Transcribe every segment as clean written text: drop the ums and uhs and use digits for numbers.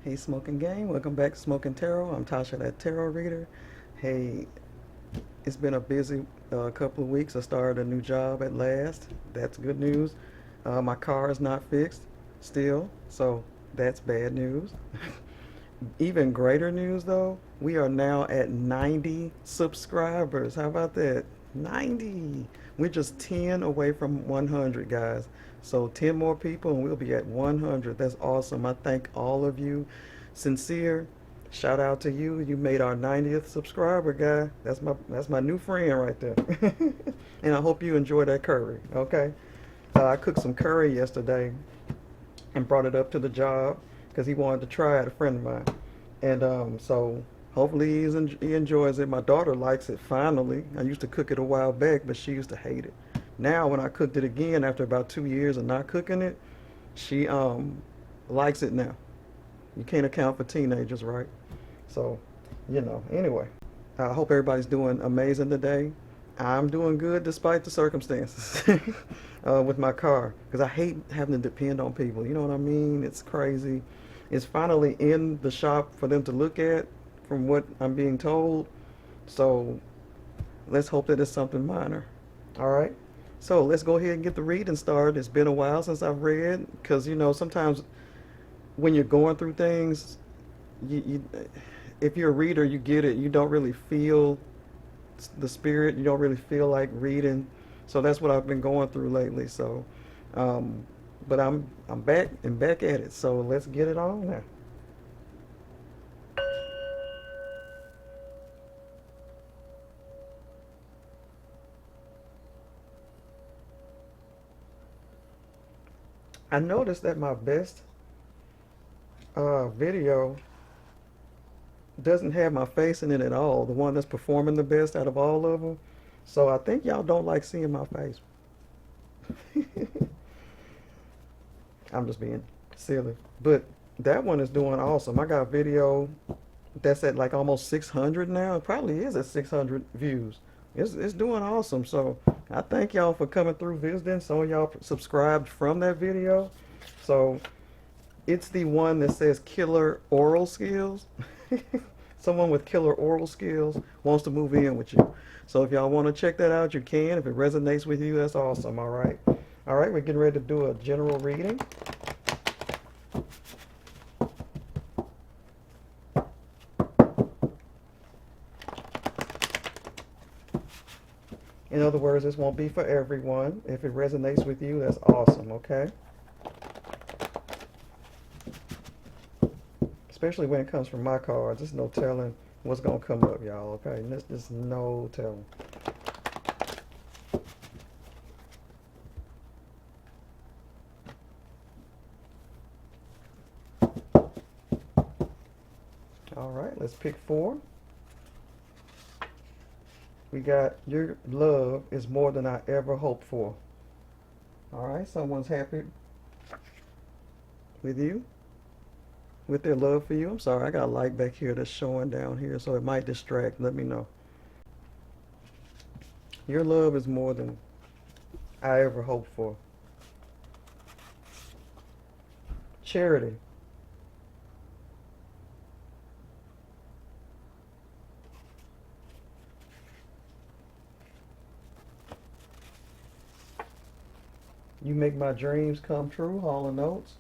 Hey Smokin Gang, welcome back to Smokin Tarot. I'm Tasha, that tarot reader. Hey, it's been a busy couple of weeks. I started a new job at last. That's good news. My car is not fixed still, so that's bad news. Even greater news though, we are now at 90 subscribers. How about that? 90. We're just 10 away from 100, guys. So 10 more people and we'll be at 100. That's awesome. I thank all of you. Sincere shout out to you. You made our 90th subscriber, guy. That's my new friend right there. And I hope you enjoy that curry, okay? I cooked some curry yesterday and brought it up to the job because he wanted to try it, a friend of mine. And so hopefully he enjoys it. My daughter likes it finally. I used to cook it a while back, but she used to hate it. Now when I cooked it again after about 2 years of not cooking it, she likes it now. You can't account for teenagers, right? So, anyway, I hope everybody's doing amazing today. I'm doing good despite the circumstances with my car because I hate having to depend on people. You know what I mean? It's crazy. It's finally in the shop for them to look at from what I'm being told. So let's hope that it's something minor. All right. So let's go ahead and get the reading started. It's been a while since I've read because, sometimes when you're going through things, you if you're a reader, you get it. You don't really feel the spirit. You don't really feel like reading. So that's what I've been going through lately. So, but I'm back and back at it. So let's get it on now. I noticed that my best video doesn't have my face in it at all. The one that's performing the best out of all of them. So I think y'all don't like seeing my face. I'm just being silly. But that one is doing awesome. I got a video that's at like almost 600 now. It probably is at 600 views. It's doing awesome. So I thank y'all for coming through visiting. Some of y'all subscribed from that video. So it's the one that says killer oral skills. Someone with killer oral skills wants to move in with you. So if y'all want to check that out, you can. If it resonates with you, that's awesome. All right. All right, we're getting ready to do a general reading. In other words, this won't be for everyone. If it resonates with you, that's awesome, okay? Especially when it comes from my cards. There's no telling what's going to come up, y'all, okay? There's just no telling. All right, let's pick four. We got your love is more than I ever hoped for. All right, someone's happy with you, with their love for you. I'm sorry, I got a light back here that's showing down here, so it might distract. Let me know. Your love is more than I ever hoped for. Charity. You make my dreams come true, Hall and Oates.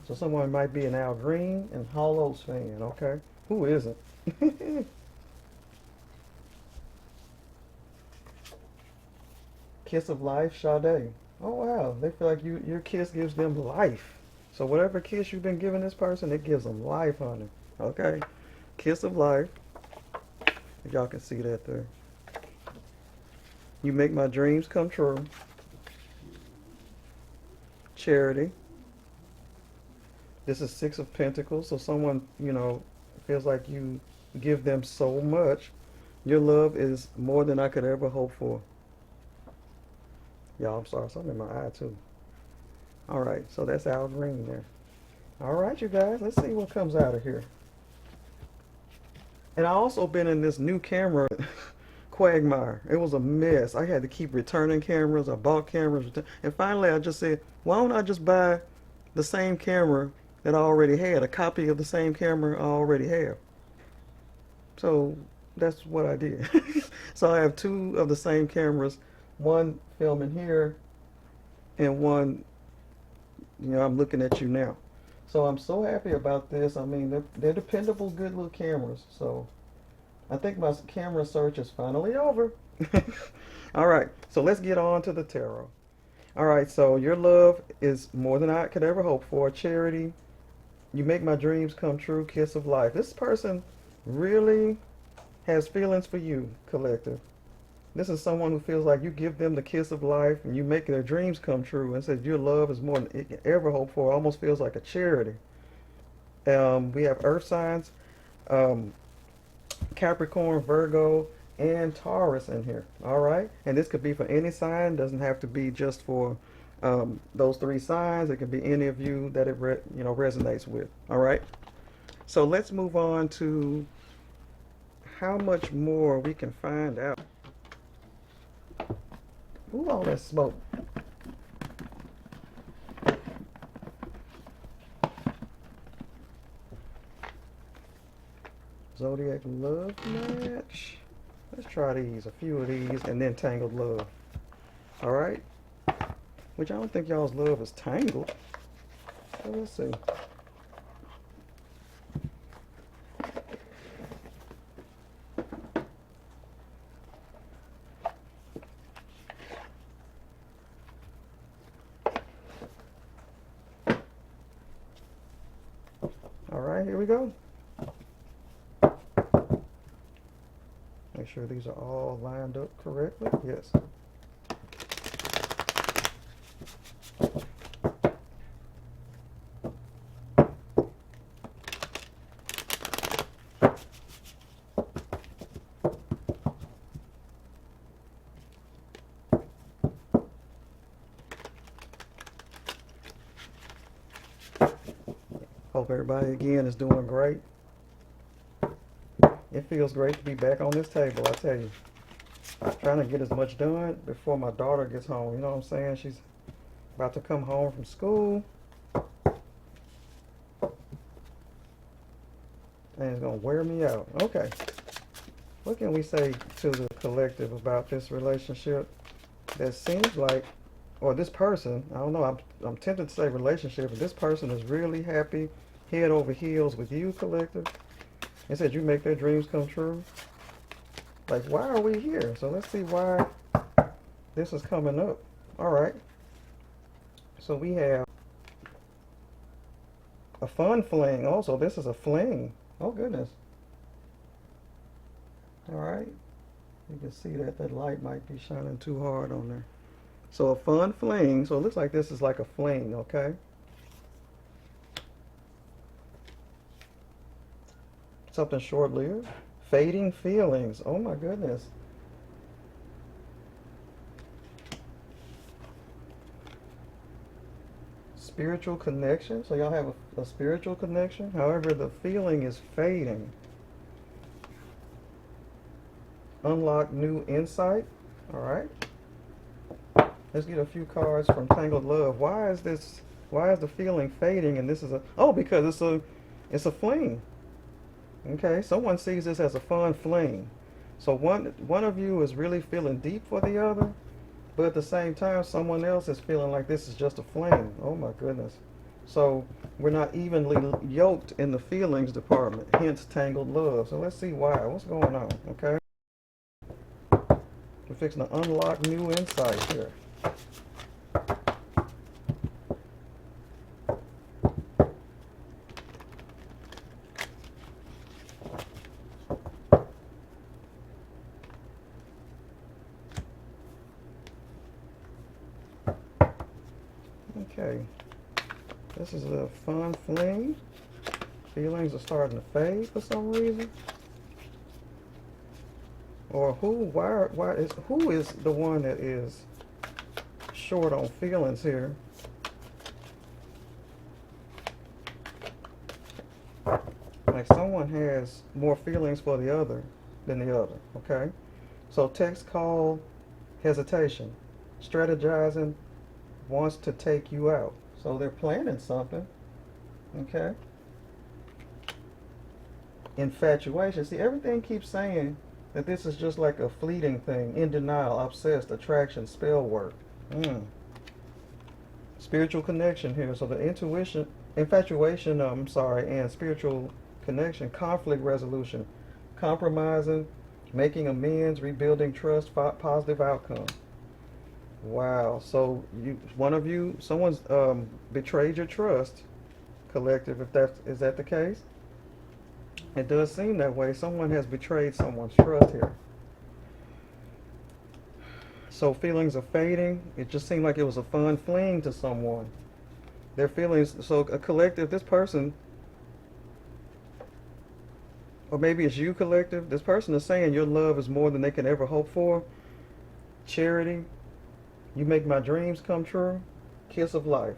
So someone might be an Al Green and Hall Oates fan, okay? Who isn't? Kiss of life, Sade. Oh wow, they feel like your kiss gives them life. So whatever kiss you've been giving this person, it gives them life, honey. Okay? Kiss of life. If y'all can see that there. You make my dreams come true. Charity. This is Six of Pentacles, so someone, feels like you give them so much. Your love is more than I could ever hope for. Y'all, I'm sorry, something in my eye too. All right, so that's Al Green there. All right, you guys, let's see what comes out of here. And I also been in this new camera quagmire. It was a mess. I had to keep returning cameras. I bought cameras, and finally I just said, why don't I just buy the same camera that I already had, a copy of the same camera I already have. So that's what I did. So I have two of the same cameras, one filming here and one, I'm looking at you now. So I'm so happy about this. I mean, they're dependable, good little cameras. So I think my camera search is finally over. All right, so let's get on to the tarot. All right, so your love is more than I could ever hope for. Charity, you make my dreams come true. Kiss of life. This person really has feelings for you, collective. This is someone who feels like you give them the kiss of life and you make their dreams come true, and says your love is more than it can ever hope for. It almost feels like a charity. We have earth signs, um, Capricorn, Virgo, and Taurus in here. All right, and this could be for any sign. Doesn't have to be just for those three signs. It could be any of you that it resonates with. All right. So let's move on to how much more we can find out. Ooh, all that smoke. Zodiac love match. Let's try these, a few of these, and then tangled love. All right. Which I don't think y'all's love is tangled. So let's see. All right, here we go. Make sure these are all lined up correctly. Yes. Hope everybody again is doing great. It feels great to be back on this table, I tell you. I'm trying to get as much done before my daughter gets home. You know what I'm saying? She's about to come home from school. And it's going to wear me out. Okay. What can we say to the collective about this relationship that seems like, or this person, I don't know, I'm tempted to say relationship, but this person is really happy, head over heels with you, collective. It said you make their dreams come true. Like, why are we here? So let's see why this is coming up. All right. So we have a fun fling. Also, this is a fling. Oh, goodness. All right. You can see that light might be shining too hard on there. So a fun fling. So it looks like this is like a fling, okay? Something short-lived. Fading feelings. Oh my goodness. Spiritual connection. So y'all have a spiritual connection. However, the feeling is fading. Unlock new insight. All right. Let's get a few cards from Tangled Love. Why is the feeling fading? And this is because it's a fling. Okay, someone sees this as a fun fling. So one of you is really feeling deep for the other, but at the same time, someone else is feeling like this is just a fling. Oh my goodness. So we're not evenly yoked in the feelings department, hence tangled love. So let's see why. What's going on, okay? We're fixing to unlock new insight here. Okay, this is a fun fling. Feelings are starting to fade for some reason. Or who is the one that is short on feelings here? Like someone has more feelings for the other than the other, okay? So text, call, hesitation, strategizing, wants to take you out. So they're planning something. Okay. Infatuation. See, everything keeps saying that this is just like a fleeting thing. In denial, obsessed, attraction, spell work. Mm. Spiritual connection here. So the intuition, infatuation, I'm sorry, and spiritual connection, conflict resolution, compromising, making amends, rebuilding trust, positive outcome. Wow. So one of you, someone's betrayed your trust, collective. If that is that the case, it does seem that way. Someone has betrayed someone's trust here. So feelings are fading. It just seemed like it was a fun fling to someone. Their feelings. So a collective. This person, or maybe it's you, collective. This person is saying your love is more than they can ever hope for. Charity. You make my dreams come true. Kiss of life.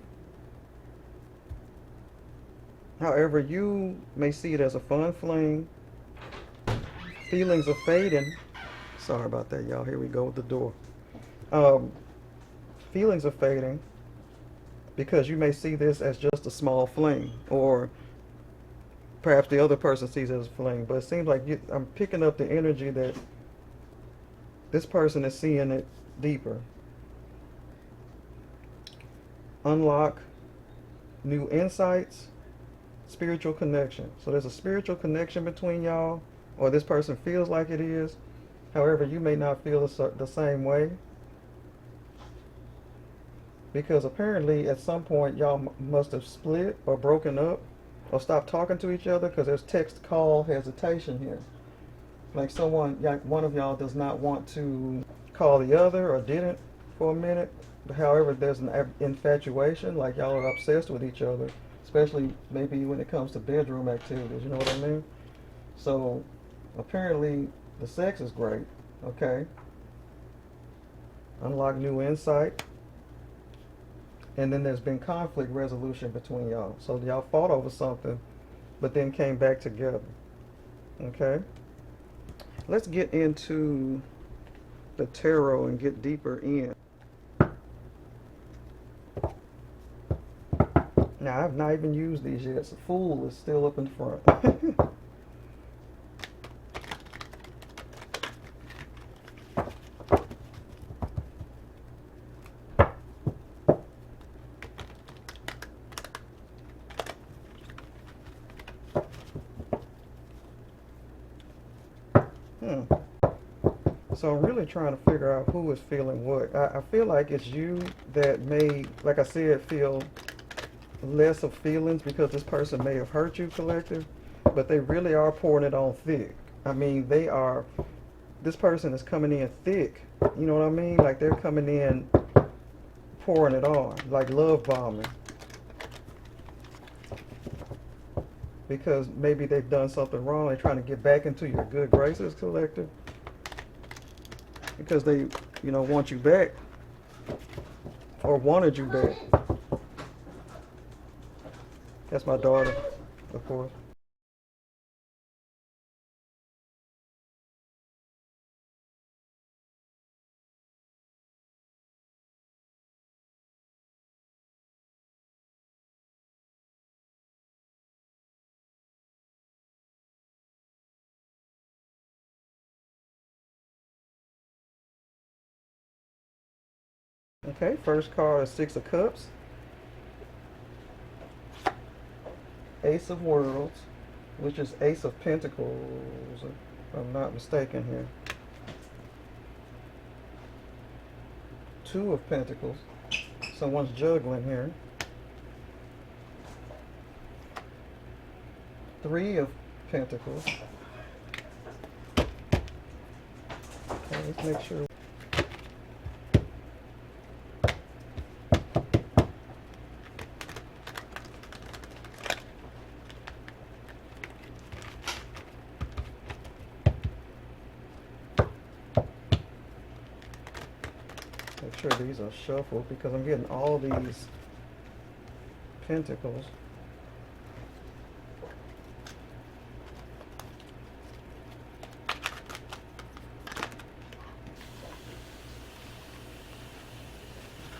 However, you may see it as a fun fling. Feelings are fading. Sorry about that, y'all. Here we go with the door. Um, Feelings are fading because you may see this as just a small fling, or perhaps the other person sees it as a fling. But it seems like I'm picking up the energy that this person is seeing it deeper. Unlock new insights, spiritual connection. So there's a spiritual connection between y'all, or this person feels like it is. However, you may not feel the same way, because apparently at some point y'all must have split or broken up or stopped talking to each other, because there's text call hesitation here. Like one of y'all does not want to call the other, or didn't for a minute. However, there's an infatuation, like y'all are obsessed with each other, especially maybe when it comes to bedroom activities, you know what I mean? So apparently the sex is great, okay? Unlock new insight. And then there's been conflict resolution between y'all. So y'all fought over something, but then came back together, okay? Let's get into the tarot and get deeper in. Now, I've not even used these yet, so Fool is still up in front. So I'm really trying to figure out who is feeling what. I feel like it's you that may, like I said, feel less of feelings because this person may have hurt you, collective, but they really are pouring it on thick. I mean, this person is coming in thick, you know what I mean? Like they're coming in pouring it on, like love bombing. Because maybe they've done something wrong, they're trying to get back into your good graces, collective. Because they, want you back, or wanted you back. That's my daughter, of course. Okay, first card is Six of Cups, Ace of Worlds, which is Ace of Pentacles, if I'm not mistaken here. Two of Pentacles. Someone's juggling here. Three of Pentacles. Okay, let's make sure. Make sure these are shuffled because I'm getting all these pentacles.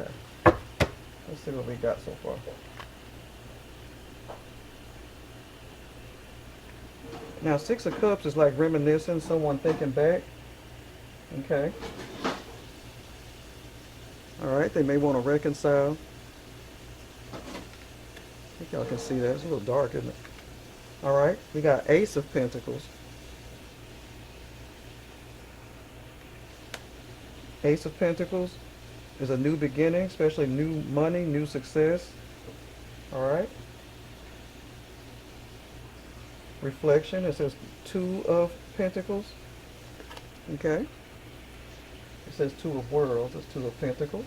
Okay, let's see what we got so far. Now, Six of Cups is like reminiscing, someone thinking back. Okay. All right, they may want to reconcile. I think y'all can see that. It's a little dark, isn't it? All right, we got Ace of Pentacles. Ace of Pentacles is a new beginning, especially new money, new success. All right. Reflection, it says Two of Pentacles. Okay. It says Two of Worlds, it's Two of Pentacles.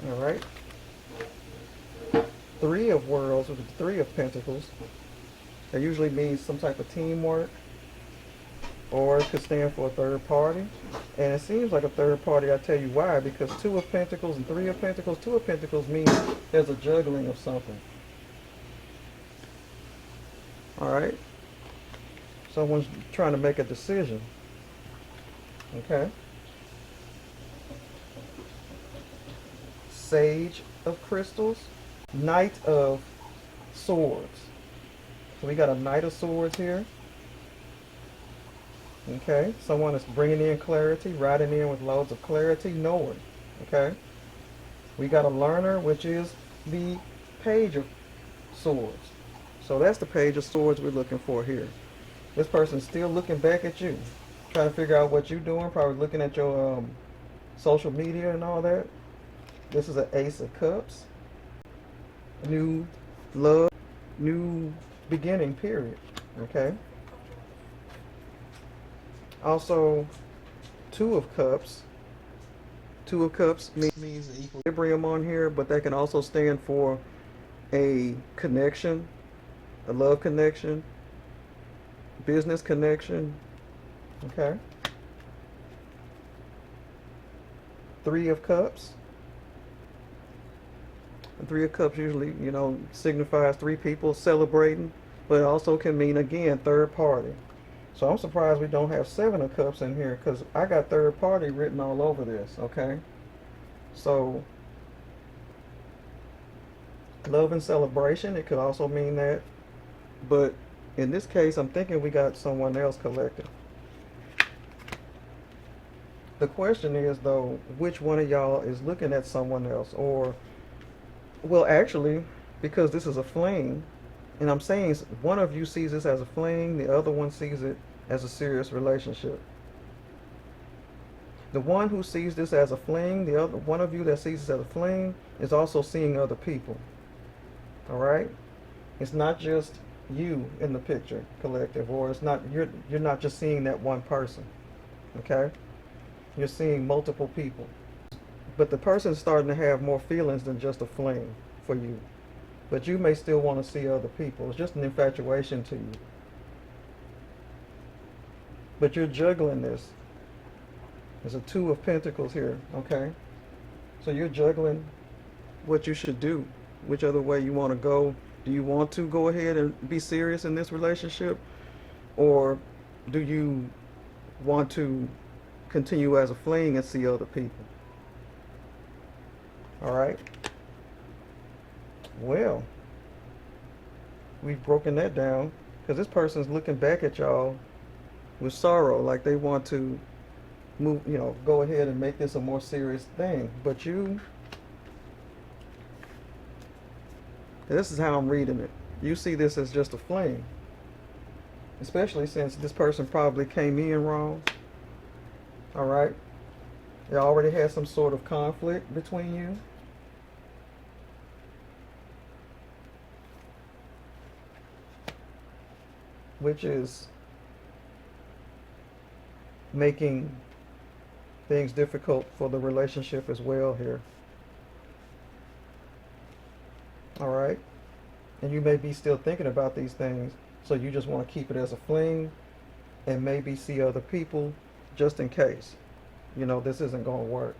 All right. Three of Worlds with the Three of Pentacles. That usually means some type of teamwork, or it could stand for a third party. And it seems like a third party. I'll tell you why. Because Two of Pentacles and Three of Pentacles, Two of Pentacles means there's a juggling of something. All right. Someone's trying to make a decision. Okay. Sage of Crystals. Knight of Swords. So we got a Knight of Swords here. Okay. Someone is bringing in clarity, riding in with loads of clarity, knowing. Okay. We got a learner, which is the Page of Swords. So that's the Page of Swords we're looking for here. This person's still looking back at you, trying to figure out what you're doing, probably looking at your social media and all that. This is an Ace of Cups. New love, new beginning, period. Okay. Also, Two of Cups. Two of Cups means equilibrium on here, but that can also stand for a connection, a love connection, business connection. Okay. Three of Cups. And Three of Cups usually, signifies three people celebrating, but it also can mean, again, third party. So I'm surprised we don't have Seven of Cups in here, because I got third party written all over this. Okay. So love and celebration, it could also mean that. But in this case, I'm thinking we got someone else collective. The question is, though, which one of y'all is looking at someone else? Or, well, actually, because this is a fling, and I'm saying one of you sees this as a fling, the other one sees it as a serious relationship. The one who sees this as a fling, the other one of you that sees this as a fling, is also seeing other people. All right? It's not just you in the picture, collective, or it's not you're not just seeing that one person. Okay? You're seeing multiple people. But the person's starting to have more feelings than just a fling for you. But you may still want to see other people. It's just an infatuation to you. But you're juggling this. There's a Two of Pentacles here, okay? So you're juggling what you should do, which other way you want to go. Do you want to go ahead and be serious in this relationship? Or do you want to continue as a fling and see other people? All right. Well, we've broken that down, because this person's looking back at y'all with sorrow, like they want to move, go ahead and make this a more serious thing. But this is how I'm reading it. You see this as just a fling, especially since this person probably came in wrong. All right. They already had some sort of conflict between you. Which is making things difficult for the relationship as well here. All right. And you may be still thinking about these things, so you just want to keep it as a fling and maybe see other people just in case, this isn't going to work.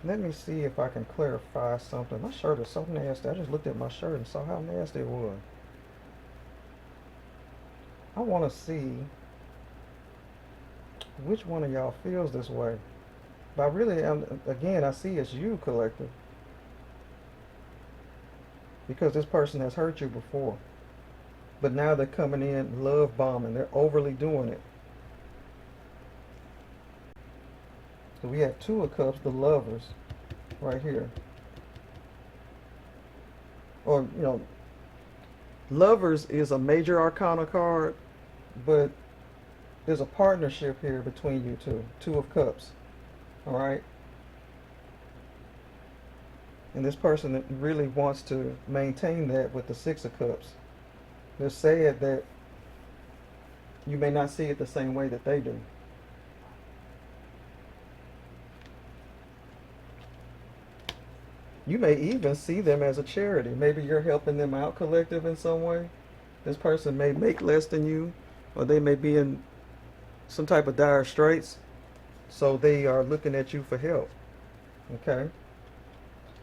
Let me see if I can clarify something. My shirt is so nasty. I just looked at my shirt and saw how nasty it was. I want to see which one of y'all feels this way. But I really am, again, I see it's you, collective. because this person has hurt you before. But now they're coming in love bombing. They're overly doing it. So we have Two of Cups, the lovers, right here. Or, you know, lovers is a major arcana card, but there's a partnership here between you two. Two of Cups. Alright? And this person really wants to maintain that with the Six of Cups. They're sad that you may not see it the same way that they do. You may even see them as a charity. Maybe you're helping them out, collective, in some way. This person may make less than you, or they may be in some type of dire straits, so they are looking at you for help. Okay?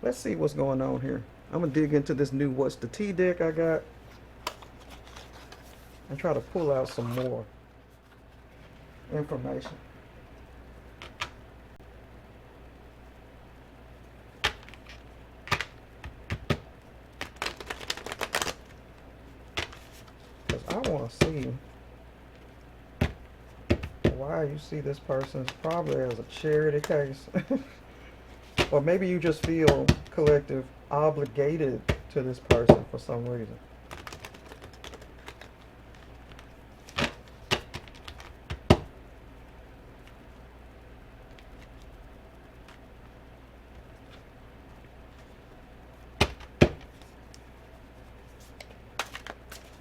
Let's see what's going on here. I'm going to dig into this new What's the Tea deck I got and try to pull out some more information. I want to see why you see this person probably as a charity case. Or maybe you just feel, collective, obligated to this person for some reason.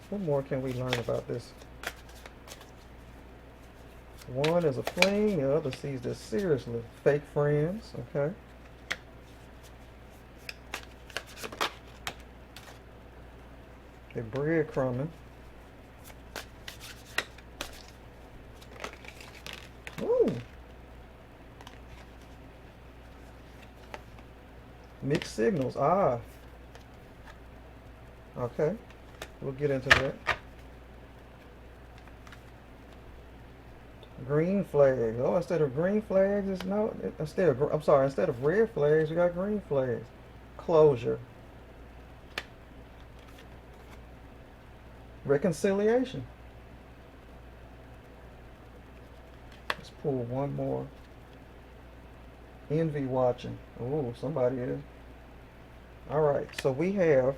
What more can we learn about this? One is a fling, the other sees this seriously. Fake friends, okay? They're breadcrumbing. Ooh. Mixed signals, ah. Okay, we'll get into that. Green flags. Oh, instead of green flags, it's no. Instead of red flags, we got green flags. Closure. Reconciliation. Let's pull one more. Envy watching. Oh, somebody is. Alright, so we have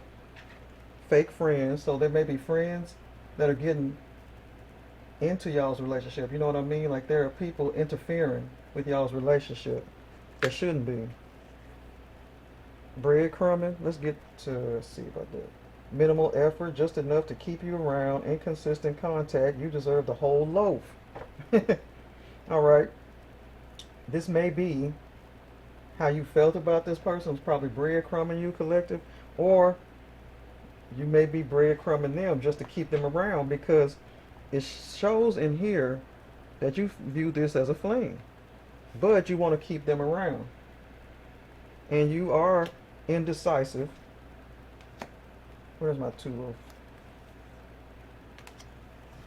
fake friends. So there may be friends that are getting into y'all's relationship. You know what I mean? Like there are people interfering with y'all's relationship that shouldn't be. Breadcrumbing. Let's see about that. Minimal effort, just enough to keep you around. Inconsistent contact. You deserve the whole loaf. Alright. This may be how you felt about this person. Was probably breadcrumbing you, collective. Or you may be breadcrumbing them just to keep them around, because it shows in here that you view this as a fling, but you want to keep them around, and you are indecisive. Where's my Two of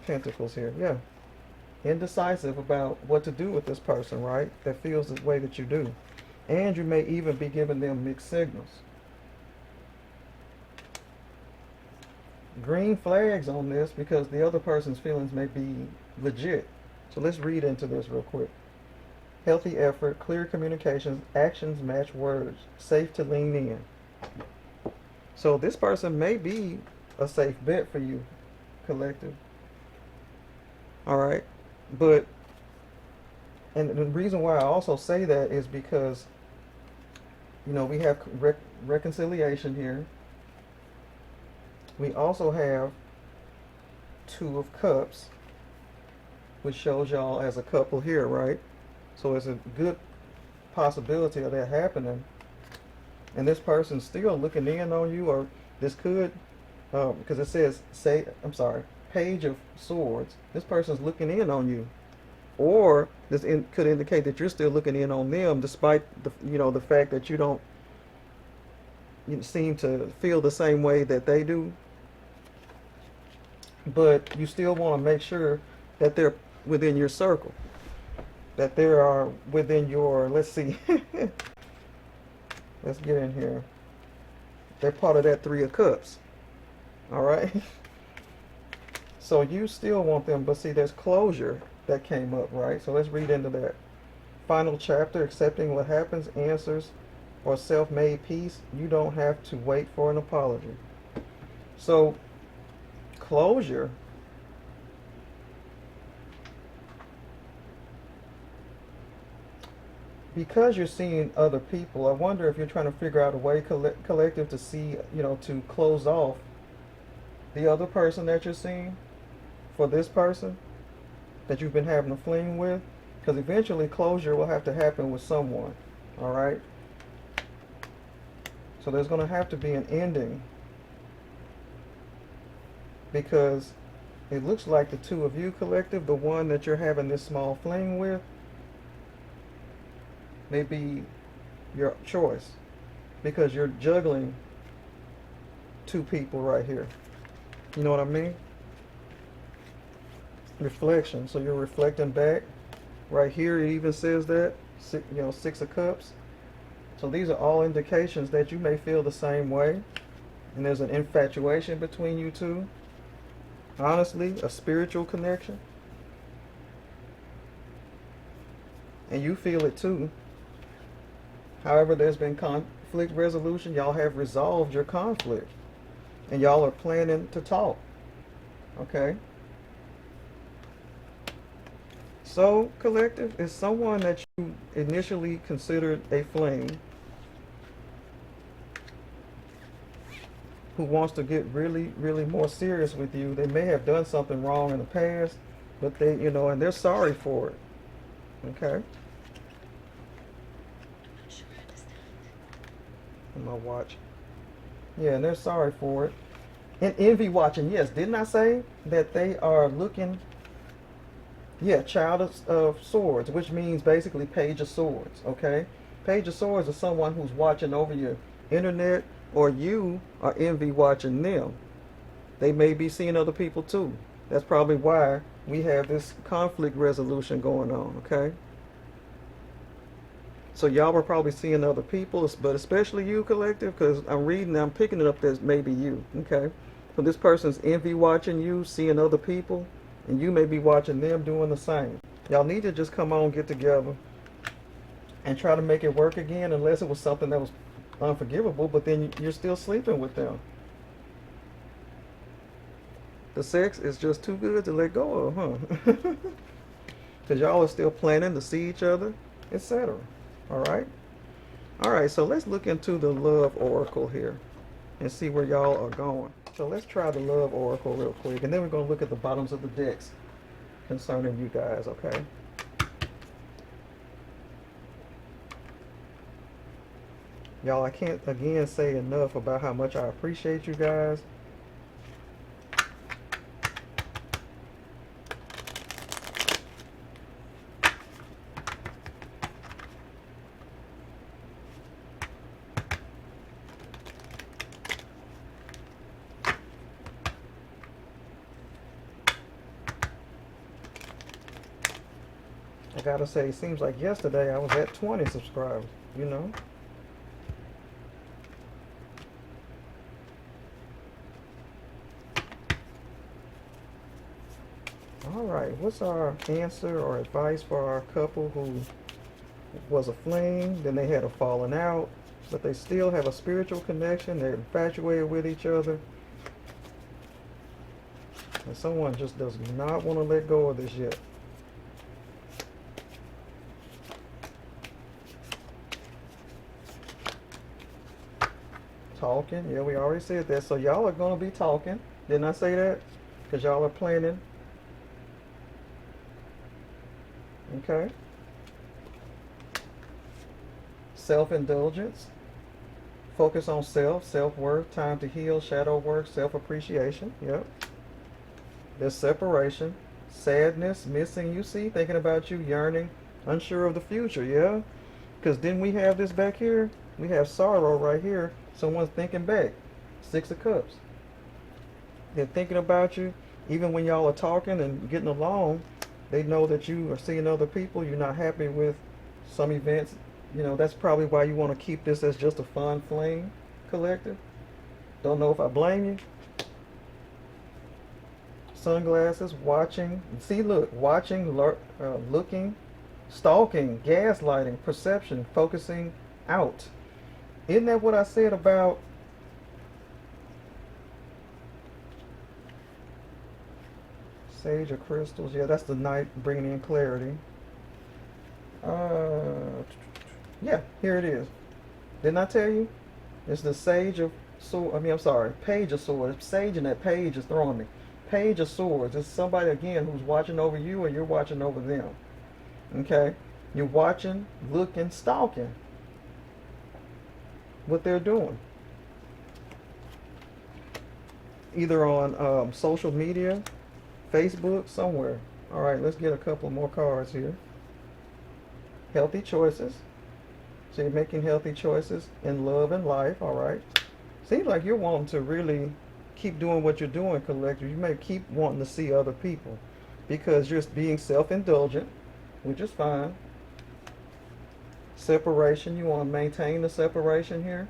Pentacles here? Yeah, indecisive about what to do with this person, right? That feels the way that you do, and you may even be giving them mixed signals. Green flags on this because the other person's feelings may be legit. So let's read into this real quick. Healthy effort, clear communications, actions match words, safe to lean in. So this person may be a safe bet for you, collective. Alright, but, and the reason why I also say that is because, you know, we have reconciliation here. We also have Two of Cups, which shows y'all as a couple here, right? So it's a good possibility of that happening. And this person's still looking in on you, or this could, because it says, Page of Swords. This person's looking in on you. Or this could indicate that you're still looking in on them, despite the, you know, the fact that you seem to feel the same way that they do. But you still want to make sure that they're within your circle, that they are within your, let's see, let's get in here. They're part of that Three of Cups. All right. So you still want them, but see, there's closure that came up, right? So let's read into that. Final chapter, accepting what happens, answers, or self-made peace. You don't have to wait for an apology. So closure, because you're seeing other people, I wonder if you're trying to figure out a way, collective, to see, to close off the other person that you're seeing for this person that you've been having a fling with, because eventually closure will have to happen with someone. All right. So there's going to have to be an ending, because it looks like the two of you, collective, the one that you're having this small fling with, may be your choice, because you're juggling two people right here. You know what I mean? Reflection. So you're reflecting back. Right here it even says that, Six of Cups. So these are all indications that you may feel the same way, and there's an infatuation between you two. Honestly, a spiritual connection, and you feel it too. However, there's been conflict resolution. Y'all have resolved your conflict, and y'all are planning to talk. Okay? So, collective, is someone that you initially considered a fling, who wants to get really, really more serious with you. They may have done something wrong in the past, but they, and they're sorry for it. Okay? On my watch. Yeah, and they're sorry for it. And envy watching, yes. Didn't I say that they are looking? Yeah, Child of Swords, which means basically Page of Swords, okay? Page of Swords is someone who's watching over your internet, or you are envy watching them. They may be seeing other people too. That's probably why we have this conflict resolution going on, okay? So y'all were probably seeing other people, but especially you, collective, because I'm picking it up as maybe you, okay? So this person's envy watching you, seeing other people, and you may be watching them doing the same. Y'all need to just come on, get together, and try to make it work again, unless it was something that was unforgivable, but then you're still sleeping with them. The sex is just too good to let go of, huh? Because y'all are still planning to see each other, etc. All right? All right, so let's look into the love oracle here and see where y'all are going. So let's try the love oracle real quick, and then we're going to look at the bottoms of the decks concerning you guys, okay? Y'all, I can't again say enough about how much I appreciate you guys. I gotta say, it seems like yesterday I was at 20 subscribers, you know? Alright, what's our answer or advice for our couple who was a fling, then they had a falling out, but they still have a spiritual connection, they're infatuated with each other, and someone just does not want to let go of this yet. Talking, yeah, we already said that. So y'all are going to be talking. Didn't I say that? Because y'all are planning. Okay. Self-indulgence. Focus on self, self-worth, time to heal, shadow work, self-appreciation. Yep. There's separation. Sadness, missing you, see, thinking about you, yearning, unsure of the future, yeah? Because didn't we have this back here? We have sorrow right here. Someone's thinking back. Six of Cups. They're thinking about you. Even when y'all are talking and getting along, they know that you are seeing other people. You're not happy with some events. You know, that's probably why you want to keep this as just a fun fling, collective. Don't know if I blame you. Sunglasses, watching. See, look, watching, looking, stalking, gaslighting, perception, focusing out. Isn't that what I said about sage of crystals? Yeah, that's the night bringing in clarity. Yeah, here it is. Didn't I tell you? It's the sage of sword. I mean, I'm sorry, page of swords. Sage and that page is throwing me. Page of swords. It's somebody again who's watching over you, or you're watching over them. Okay, you're watching, looking, stalking what they're doing, either on social media, Facebook, somewhere. All right, let's get a couple more cards here. Healthy choices. So you're making healthy choices in love and life. All right. Seems like you're wanting to really keep doing what you're doing, collective. You may keep wanting to see other people because you're being self-indulgent, which is fine. Separation. You want to maintain the separation here.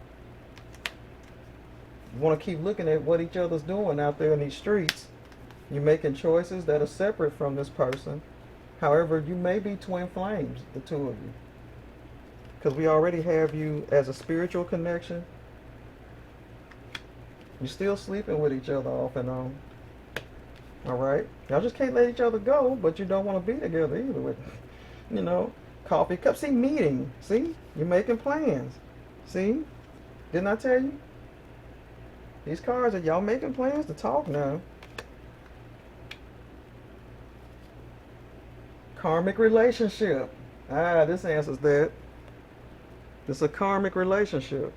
You want to keep looking at what each other's doing out there in these streets. You're making choices that are separate from this person. However, you may be twin flames, the two of you. Because we already have you as a spiritual connection. You're still sleeping with each other off and on. Alright? Y'all just can't let each other go, but you don't want to be together either with, you know, coffee cup. See, meeting. See? You're making plans. See? Didn't I tell you? These cards are y'all making plans to talk now. Karmic relationship. Ah, this answers that. It's a karmic relationship.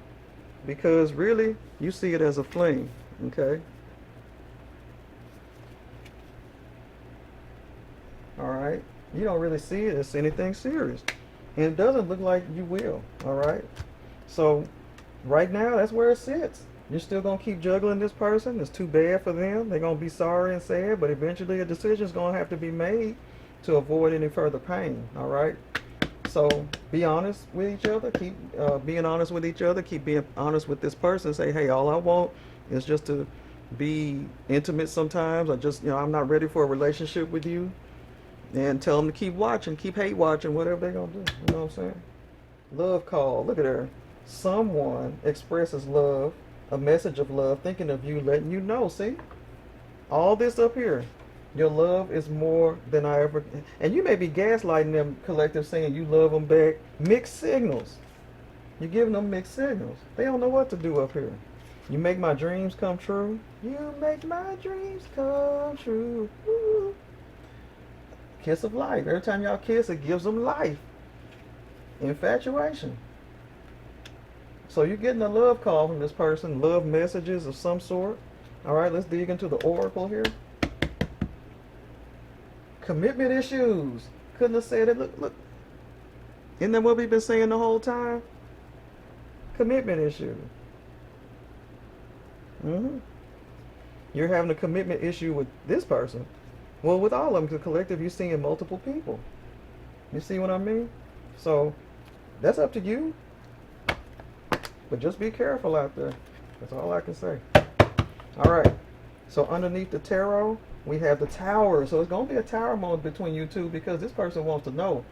Because really, you see it as a fling. Okay? Alright? You don't really see it as anything serious. And it doesn't look like you will. Alright? So, right now, that's where it sits. You're still going to keep juggling this person. It's too bad for them. They're going to be sorry and sad. But eventually, a decision is going to have to be made to avoid any further pain. Alright? So be honest with each other. Keep being honest with each other. Keep being honest with this person. Say, hey, all I want is just to be intimate sometimes. I just, I'm not ready for a relationship with you. And tell them to keep watching, keep hate watching, whatever they're going to do. You know what I'm saying? Love call. Look at her. Someone expresses love, a message of love, thinking of you, letting you know. See? All this up here. Your love is more than I ever... And you may be gaslighting them, collective, saying you love them back. Mixed signals. You're giving them mixed signals. They don't know what to do up here. You make my dreams come true. You make my dreams come true. Ooh. Kiss of life. Every time y'all kiss, it gives them life. Infatuation. So you're getting a love call from this person. Love messages of some sort. All right, let's dig into the oracle here. Commitment issues. Couldn't have said it. Look. Isn't that what we've been saying the whole time? Commitment issue. You're having a commitment issue with this person. Well, with all of them, the collective, you're seeing multiple people. You see what I mean? So, that's up to you. But just be careful out there. That's all I can say. All right. So, underneath the tarot, we have the tower. So it's going to be a tower moment between you two because this person wants to know,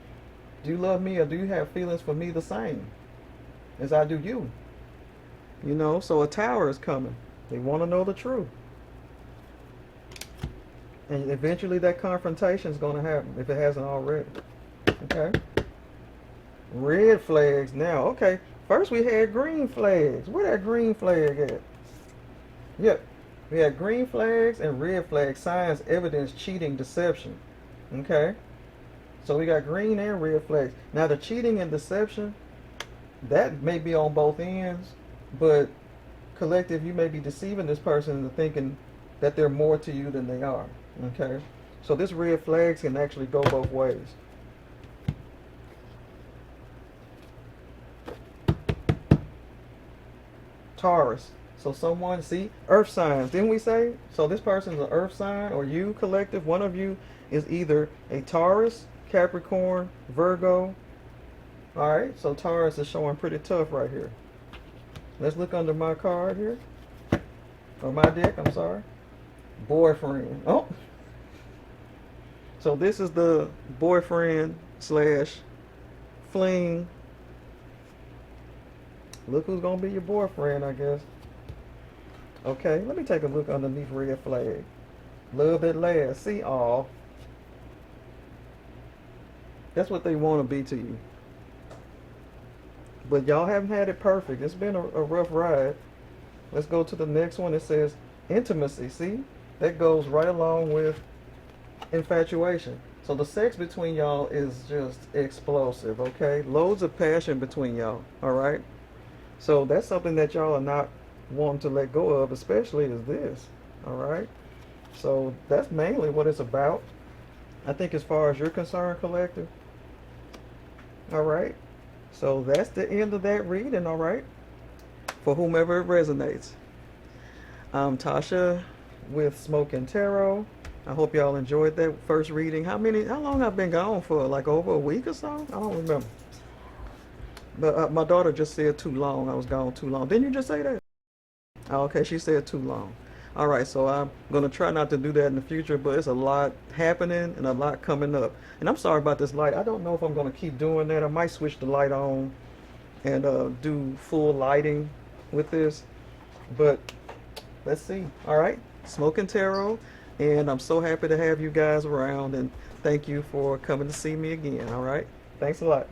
do you love me or do you have feelings for me the same as I do you? You know, so a tower is coming. They want to know the truth. And eventually that confrontation is going to happen if it hasn't already. Okay? Red flags now. Okay. First we had green flags. Where that green flag at? Yep. We had green flags and red flags, signs, evidence, cheating, deception. Okay? So we got green and red flags. Now the cheating and deception, that may be on both ends, but collective, you may be deceiving this person into thinking that they're more to you than they are. Okay? So this red flags can actually go both ways. Taurus. So someone, see, earth signs, didn't we say? So this person's an earth sign, or you, collective, one of you is either a Taurus, Capricorn, Virgo. Alright, so Taurus is showing pretty tough right here. Let's look under my card here. or my deck, I'm sorry. Boyfriend. Oh, so this is the boyfriend slash fling. Look who's gonna be your boyfriend, I guess. Okay, let me take a look underneath red flag. Love that last. See, all. That's what they want to be to you. But y'all haven't had it perfect. It's been a rough ride. Let's go to the next one. It says intimacy. See, that goes right along with infatuation. So the sex between y'all is just explosive, okay? Loads of passion between y'all, all right? So that's something that y'all are not wanting to let go of, especially is this, all right? So that's mainly what it's about. I think as far as you're concerned, collective, all right? So that's the end of that reading, all right? For whomever it resonates. I'm Tasha with Smokin Tarot. I hope y'all enjoyed that first reading. How long I've been gone for? Like over a week or so? I don't remember. But my daughter just said too long. I was gone too long. Didn't you just say that? Oh, okay, she said too long. All right, so I'm going to try not to do that in the future, but it's a lot happening and a lot coming up. And I'm sorry about this light. I don't know if I'm going to keep doing that. I might switch the light on and do full lighting with this. But let's see. All right, Smokin Tarot. And I'm so happy to have you guys around. And thank you for coming to see me again. All right, thanks a lot.